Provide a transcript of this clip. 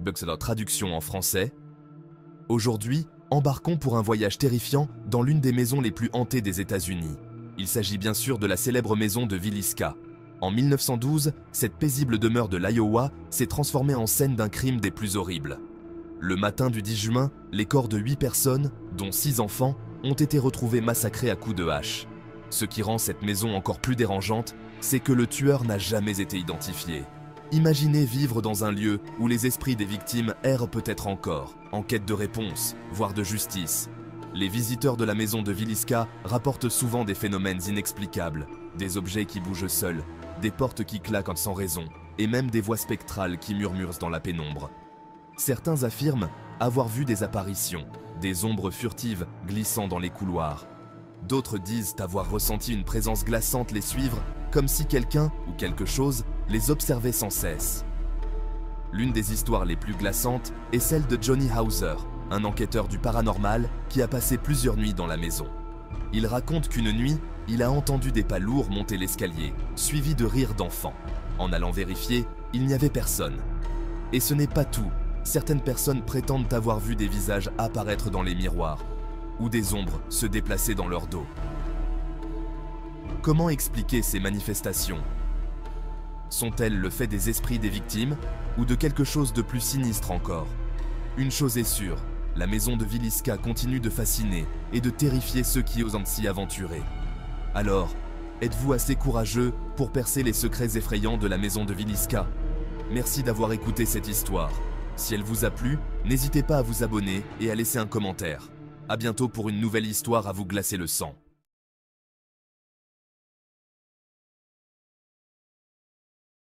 Boxer traduction en français. Aujourd'hui, embarquons pour un voyage terrifiant dans l'une des maisons les plus hantées des États-Unis. Il s'agit bien sûr de la célèbre maison de Villisca. En 1912, cette paisible demeure de l'Iowa s'est transformée en scène d'un crime des plus horribles. Le matin du 10 juin, les corps de 8 personnes, dont 6 enfants, ont été retrouvés massacrés à coups de hache. Ce qui rend cette maison encore plus dérangeante, c'est que le tueur n'a jamais été identifié. Imaginez vivre dans un lieu où les esprits des victimes errent peut-être encore, en quête de réponse, voire de justice. Les visiteurs de la maison de Villisca rapportent souvent des phénomènes inexplicables, des objets qui bougent seuls, des portes qui claquent sans raison, et même des voix spectrales qui murmurent dans la pénombre. Certains affirment avoir vu des apparitions, des ombres furtives glissant dans les couloirs. D'autres disent avoir ressenti une présence glaçante les suivre, comme si quelqu'un ou quelque chose les observait sans cesse. L'une des histoires les plus glaçantes est celle de Johnny Hauser, un enquêteur du paranormal qui a passé plusieurs nuits dans la maison. Il raconte qu'une nuit, il a entendu des pas lourds monter l'escalier, suivis de rires d'enfants. En allant vérifier, il n'y avait personne. Et ce n'est pas tout. Certaines personnes prétendent avoir vu des visages apparaître dans les miroirs, ou des ombres se déplacer dans leur dos. Comment expliquer ces manifestations? Sont-elles le fait des esprits des victimes, ou de quelque chose de plus sinistre encore? Une chose est sûre, la maison de Villisca continue de fasciner et de terrifier ceux qui osent s'y aventurer. Alors, êtes-vous assez courageux pour percer les secrets effrayants de la maison de Villisca? Merci d'avoir écouté cette histoire. Si elle vous a plu, n'hésitez pas à vous abonner et à laisser un commentaire. À bientôt pour une nouvelle histoire à vous glacer le sang.